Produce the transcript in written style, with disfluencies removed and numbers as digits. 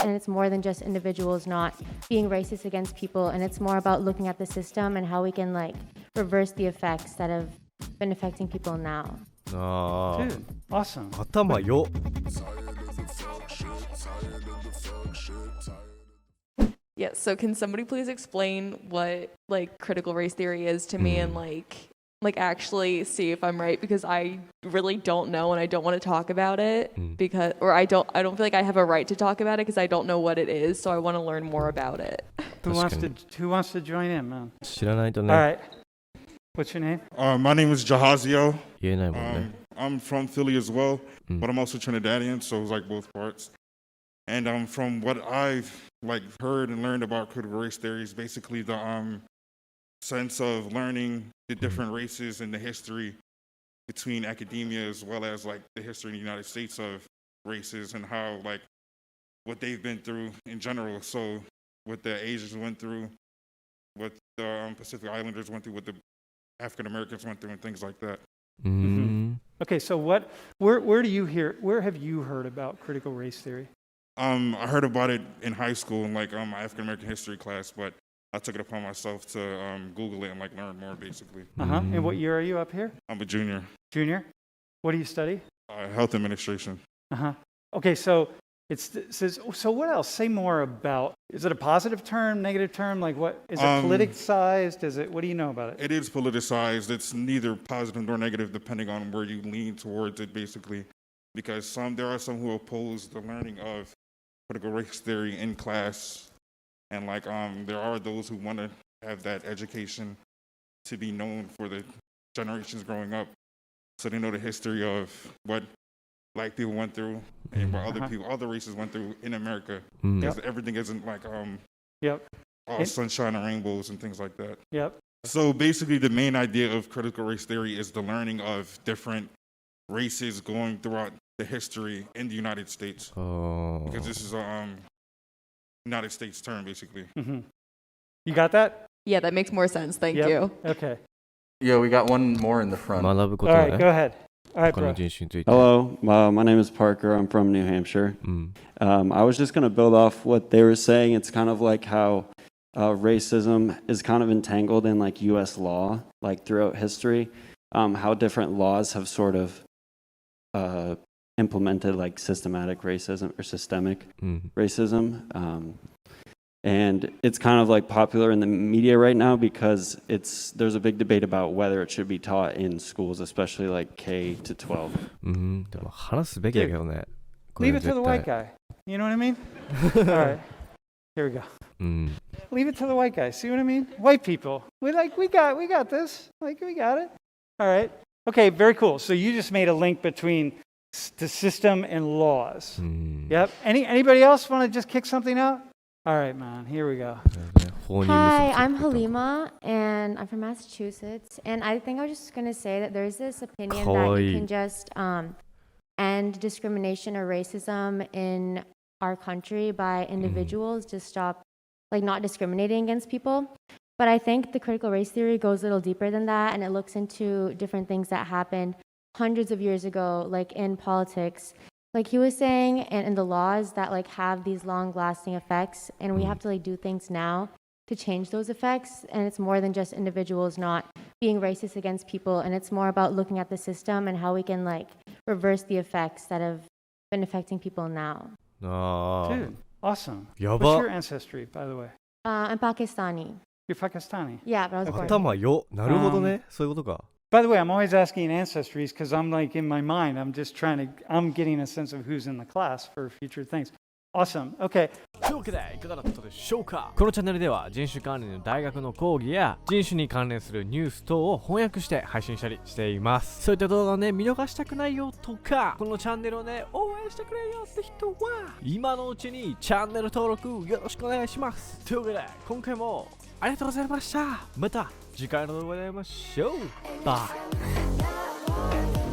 and it's more than just individuals not being racist against people, and it's more about looking at the system and how we can like reverse the effects that have been affecting people now. Dude, awesome. 頭よ。Yeah, so can somebody please explain what like critical race theory is to me and like actually see if I'm right, because I really don't know and I don't want to talk about it because I don't feel like I have a right to talk about it because I don't know what it is, so I want to learn more about it. Who wants to join in, man? 知らないと All ね。 right. What's your name? My name is Jahazio. 言えないもんね。I'm from Philly as well, but I'm also Trinidadian, so it's like both parts. And from what I've like heard and learned about critical race theory is basically the sense of learning the different races and the history between academia as well as like the history in the United States of races and how like what they've been through in general. So what the Asians went through, what the Pacific Islanders went through, what the African Americans went through, and things like that. Okay, so where have you heard about critical race theory? I heard about it in high school in like my African American history class, but I took it upon myself to Google it and like learn more basically. And what year are you up here? I'm a junior. Junior? What do you study? Health administration. Okay, so it says, so what else? Say more about, is it a positive term, negative term? Like what, is it politicized? What do you know about it? It is politicized. It's neither positive nor negative depending on where you lean towards it basically. Because there are some who oppose the learning of critical race theory in class. And like there are those who want to have that education to be known for the generations growing up. So they know the history of what black people went through and what other races went through in America. Because everything isn't like all sunshine and rainbows and things like that. So basically the main idea of critical race theory is the learning of different races going throughout the history in the United States. Because this is a United States term basically. You got that? Yeah, that makes more sense. Thank you. Okay. Yeah, we got one more in the front. 学ぶこ All と right, ね。 go ahead. All right, 他の bro. 人種について。 Hello, my name is Parker. I'm from New Hampshire. I was just going to build off what they were saying. It's kind of like how racism is kind of entangled in like U.S. law, like throughout history, how different laws have sort of implemented like systematic racism or systemic racism. And it's kind of like popular in the media right now because there's a big debate about whether it should be taught in schools, especially like K to 12. でも話すべきだけどね。 Leave it to the white guy. You know what I mean? All right. Here we go. Leave it to the white guy. See what I mean? White people. We got this. Like, we got it. All right. Okay, very cool. So you just made a link between the system and laws. Yep. Anybody else want to just kick something out? All right, man. Here we go. Hi, I'm Halima, and I'm from Massachusetts. And I think I was just going to say that there's this opinion that you can just end discrimination or racism in our country by individuals to stop, like, not discriminating against people. But I think the critical race theory goes a little deeper than that, and it looks into different things that happened hundreds of years ago, like in politics. Like he was saying, and in the laws that like have these long-lasting effects, and we have to like do things now to change those effects. And it's more than just individuals not being racist against people, and it's more about looking at the system and how we can like reverse the effects that have been affecting people now. Dude, awesome. Yaba. What's your ancestry, by the way? I'm Pakistani. You're Pakistani? Yeah, but I was born. 頭よ。なるほどね。そういうことか。 By the way, I'm always asking ancestries because I'm like in my mind, I'm getting a sense of who's in the class for future things. Awesome. Okay. というわけでいかがだったでしょうか。このチャンネルでは人種関連の大学の講義や人種に関連するニュース等を翻訳して配信したりしています。そういった動画をね、見逃したくないよとか、このチャンネルをね、応援してくれよって人は、今のうちにチャンネル登録よろしくお願いします。というわけで、今回もありがとうございました。また次回の動画で会いましょう。バイ。